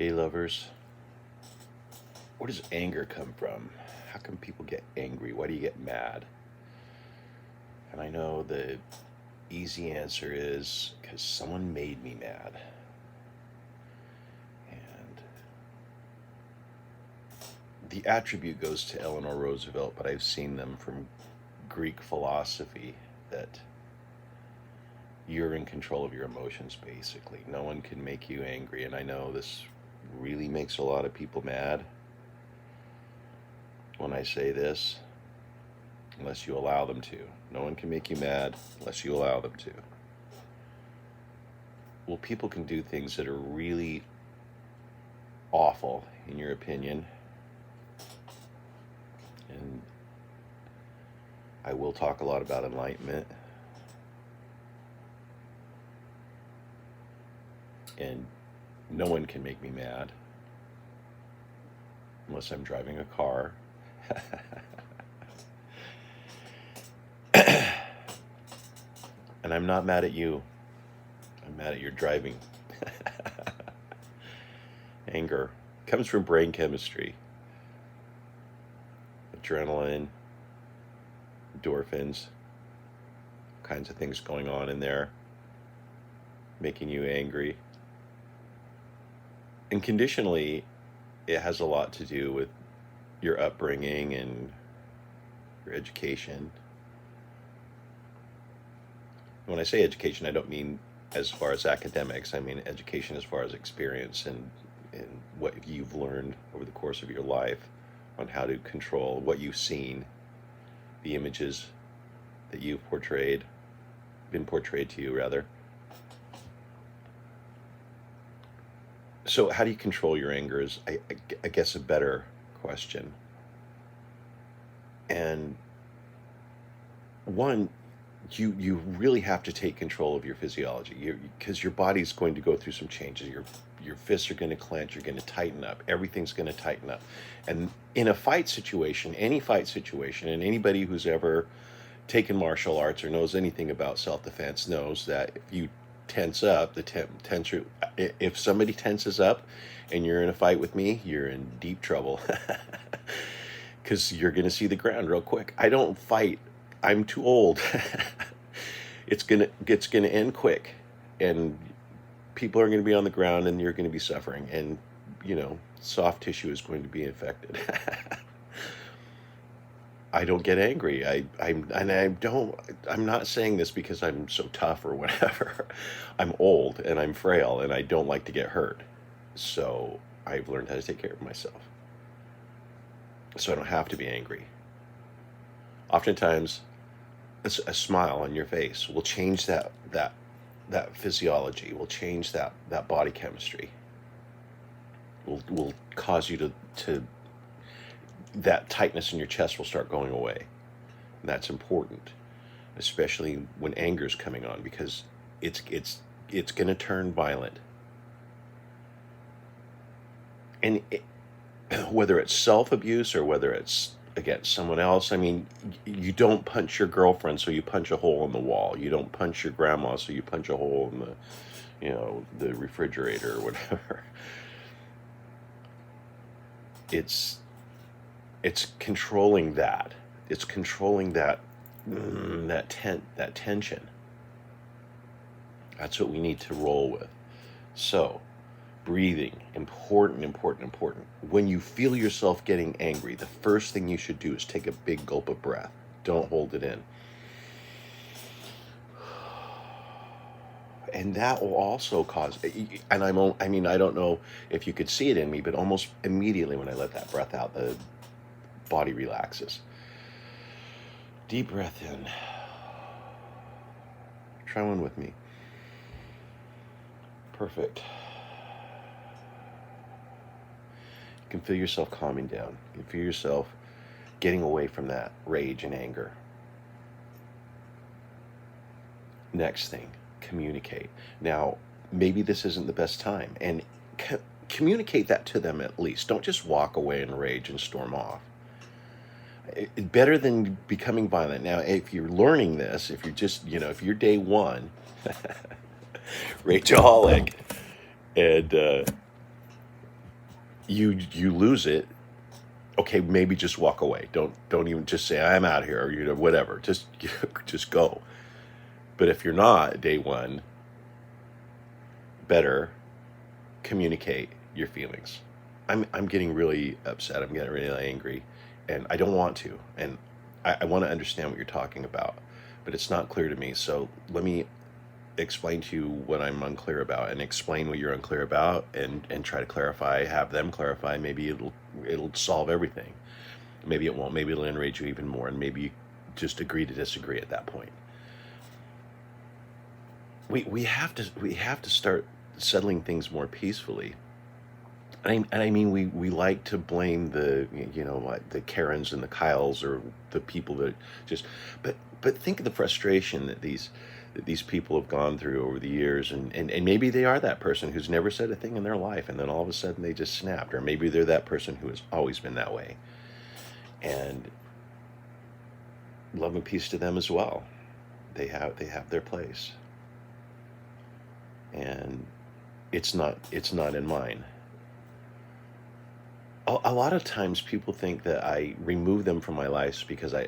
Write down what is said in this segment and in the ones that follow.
Hey, lovers. Where does anger come from? How come people get angry? Why do you get mad? And I know the easy answer is because someone made me mad. And the attribute goes to Eleanor Roosevelt, but I've seen them from Greek philosophy that you're in control of your emotions, basically. No one can make you angry. And I know this really makes a lot of people mad when I say this, unless you allow them to. No one can make you mad unless you allow them to. Well, people can do things that are really awful, in your opinion. And I will talk a lot about enlightenment. And no one can make me mad unless I'm driving a car. And I'm not mad at you. I'm mad at your driving. Anger comes from brain chemistry. Adrenaline, endorphins, kinds of things going on in there, making you angry. And conditionally, it has a lot to do with your upbringing and your education. When I say education, I don't mean as far as academics. I mean education as far as experience and what you've learned over the course of your life on how to control what you've seen, the images that you've been portrayed to you, rather. So how do you control your anger is, I guess, a better question. And one, you really have to take control of your physiology, because your body's going to go through some changes. Your fists are going to clench. You're going to tighten up. Everything's going to tighten up. And in a fight situation, any fight situation, and anybody who's ever taken martial arts or knows anything about self-defense knows that if you tense up, if somebody tenses up and you're in a fight with me, you're in deep trouble. Because you're going to see the ground real quick. I don't fight. I'm too old. It's gonna end quick, and people are going to be on the ground, and you're going to be suffering, and soft tissue is going to be infected. I don't get angry. I'm not saying this because I'm so tough or whatever. I'm old and I'm frail and I don't like to get hurt. So I've learned how to take care of myself. So I don't have to be angry. Oftentimes, a smile on your face will change that physiology, will change that body chemistry, will cause you to that tightness in your chest will start going away. And that's important, especially when anger is coming on, because it's going to turn violent. And whether it's self-abuse or whether it's against someone else, I mean, you don't punch your girlfriend so you punch a hole in the wall. You don't punch your grandma so you punch a hole in the refrigerator or whatever. It's controlling that. It's controlling that tension. That's what we need to roll with. So, breathing, important. When you feel yourself getting angry, the first thing you should do is take a big gulp of breath. Don't hold it in. And that will also cause, and I don't know if you could see it in me, but almost immediately when I let that breath out, the body relaxes. Deep breath in. Try one with me. Perfect. You can feel yourself calming down. You can feel yourself getting away from that rage and anger. Next thing, communicate. Now, maybe this isn't the best time, and communicate that to them at least. Don't just walk away in rage and storm off. Better than becoming violent. Now, if you're learning this, if you're just, if you're day one, rageaholic, and you lose it. Okay, maybe just walk away. Don't even just say I'm out here, or whatever. Just just go. But if you're not, day one, better communicate your feelings. I'm getting really upset. I'm getting really angry, and I don't want to. And I want to understand what you're talking about, but it's not clear to me. So let me explain to you what I'm unclear about, and explain what you're unclear about, and try to clarify. Have them clarify. Maybe it'll solve everything. Maybe it won't. Maybe it'll enrage you even more, and maybe you just agree to disagree at that point. We have to start settling things more peacefully. And I mean, we like to blame like the Karens and the Kyles, or the people that just, but think of the frustration that these people have gone through over the years, and maybe they are that person who's never said a thing in their life, and then all of a sudden they just snapped, or maybe they're that person who has always been that way, and love and peace to them as well. They have their place, and it's not in mine. A lot of times people think that I remove them from my life because I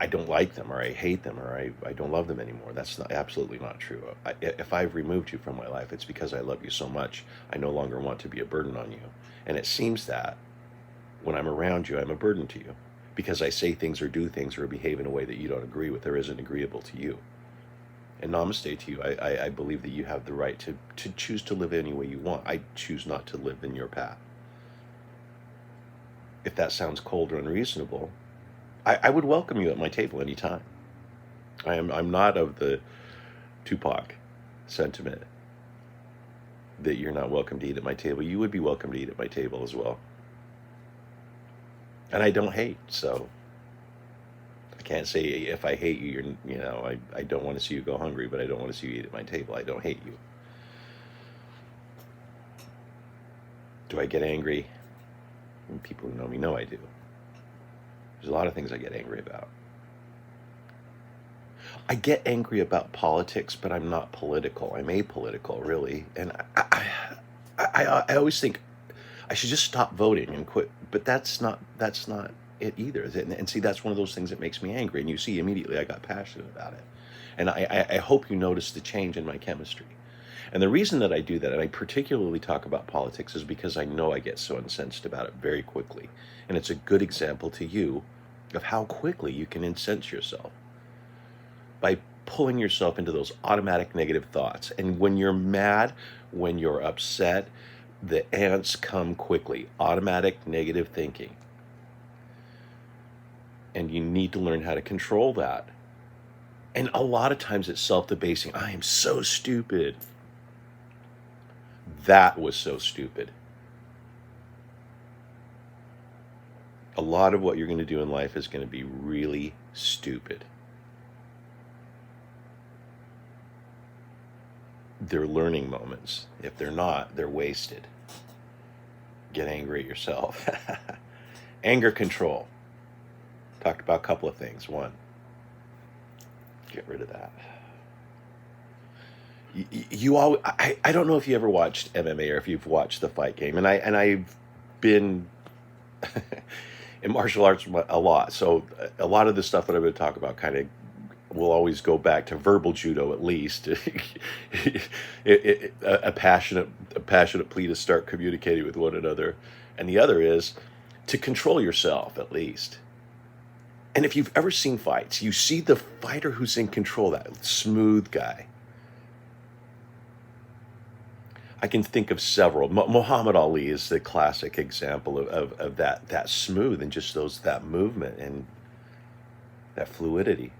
don't like them, or I hate them, or I don't love them anymore. That's absolutely not true. If I've removed you from my life, it's because I love you so much. I no longer want to be a burden on you. And it seems that when I'm around you, I'm a burden to you because I say things or do things or behave in a way that you don't agree with or isn't agreeable to you. And namaste to you. I believe that you have the right to choose to live any way you want. I choose not to live in your path. If that sounds cold or unreasonable, I would welcome you at my table anytime. I'm not of the Tupac sentiment that you're not welcome to eat at my table. You would be welcome to eat at my table as well. And I don't hate, so I can't say if I hate you, I don't want to see you go hungry, but I don't want to see you eat at my table. I don't hate you. Do I get angry? And people who know me know I do. There's a lot of things I get angry about. I get angry about politics, but I'm not political. I'm apolitical, really. And I always think I should just stop voting and quit. But that's not it either. And see, that's one of those things that makes me angry. And you see, immediately I got passionate about it. And I hope you notice the change in my chemistry. And the reason that I do that, and I particularly talk about politics, is because I know I get so incensed about it very quickly. And it's a good example to you of how quickly you can incense yourself by pulling yourself into those automatic negative thoughts. And when you're mad, when you're upset, the ants come quickly. Automatic negative thinking. And you need to learn how to control that. And a lot of times it's self-debasing. I am so stupid. That was so stupid. A lot of what you're going to do in life is going to be really stupid. They're learning moments. If they're not, they're wasted. Get angry at yourself. Anger control. Talked about a couple of things. One, get rid of that. I don't know if you ever watched MMA or if you've watched the Fight Game, and I've been in martial arts a lot, so a lot of the stuff that I'm going to talk about kind of will always go back to verbal judo, at least. A passionate plea to start communicating with one another, and the other is to control yourself, at least. And if you've ever seen fights, you see the fighter who's in control, that smooth guy. I can think of several. Muhammad Ali is the classic example of that smooth, and just that movement and that fluidity.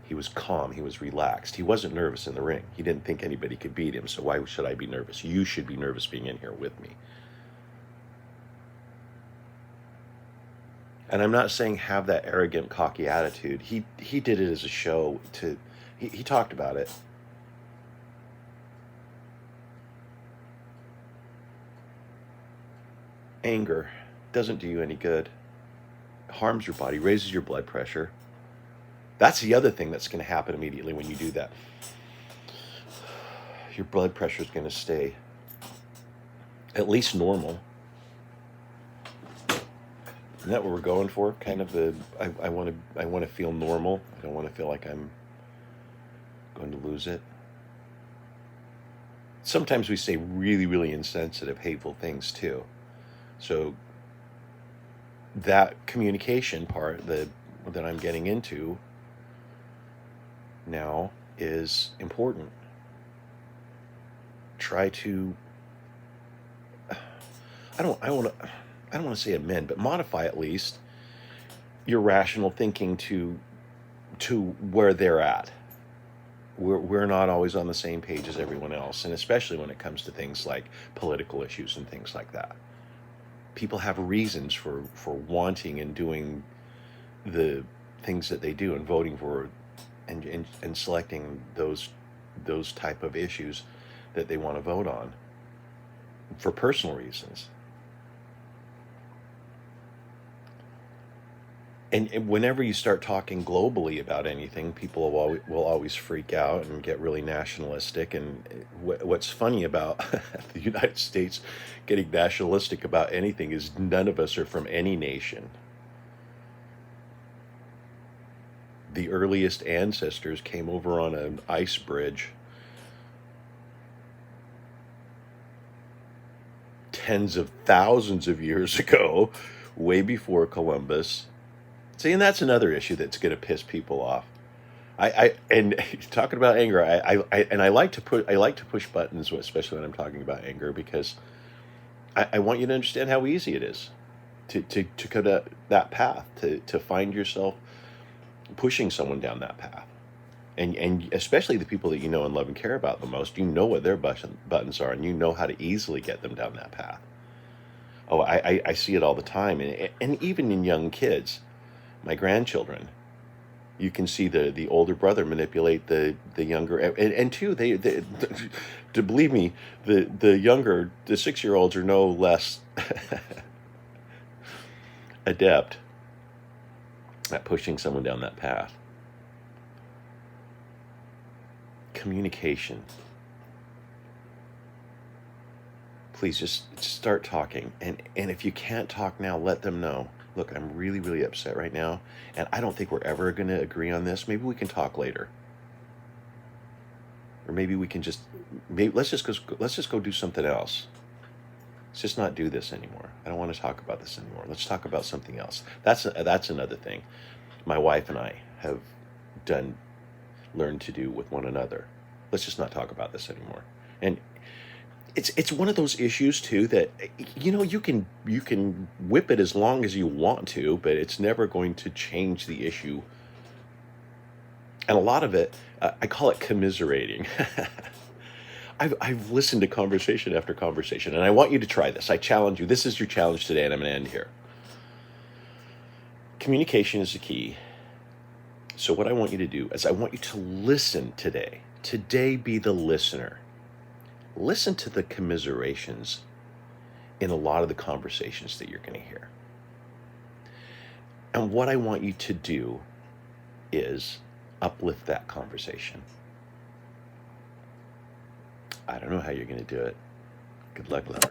He was calm. He was relaxed. He wasn't nervous in the ring. He didn't think anybody could beat him. So why should I be nervous? You should be nervous being in here with me. And I'm not saying have that arrogant, cocky attitude. He did it as a show. He talked about it. Anger doesn't do you any good. It harms your body, raises your blood pressure. That's the other thing that's going to happen immediately when you do that. Your blood pressure is going to stay at least normal. Isn't that what we're going for? Kind of the I want to feel normal. I don't want to feel like I'm going to lose it. Sometimes we say really, really insensitive, hateful things too. So that communication part that I'm getting into now is important. Try to I don't want to say amend, but modify at least your rational thinking to where they're at. We're not always on the same page as everyone else, and especially when it comes to things like political issues and things like that. People have reasons for wanting and doing the things that they do and voting for and selecting those type of issues that they want to vote on for personal reasons. And whenever you start talking globally about anything, people will always freak out and get really nationalistic. And what's funny about the United States getting nationalistic about anything is none of us are from any nation. The earliest ancestors came over on an ice bridge tens of thousands of years ago, way before Columbus. See, and that's another issue that's going to piss people off. And talking about anger, I like to push buttons, especially when I'm talking about anger, because I want you to understand how easy it is to go to that path, to find yourself pushing someone down that path. And especially the people that you know and love and care about the most, you know what their buttons are, and you know how to easily get them down that path. Oh, I see it all the time, and even in young kids, my grandchildren, you can see the older brother manipulate the younger, and two, they to believe me, the younger, the 6-year-olds are no less adept at pushing someone down that path. Communication. Please just start talking, and if you can't talk now, let them know. Look, I'm really, really upset right now, and I don't think we're ever going to agree on this. Maybe we can talk later, or maybe we can maybe let's just go do something else. Let's just not do this anymore. I don't want to talk about this anymore. Let's talk about something else. That's another thing my wife and I have learned to do with one another. Let's just not talk about this anymore. And it's one of those issues too that you can whip it as long as you want to, but it's never going to change the issue. And a lot of it, I call it commiserating. I've listened to conversation after conversation, and I want you to try this. I challenge you. This is your challenge today, and I'm going to end here. Communication is the key. So what I want you to do is I want you to listen today. Today, be the listener. Listen to the commiserations in a lot of the conversations that you're going to hear. And what I want you to do is uplift that conversation. I don't know how you're going to do it. Good luck, love.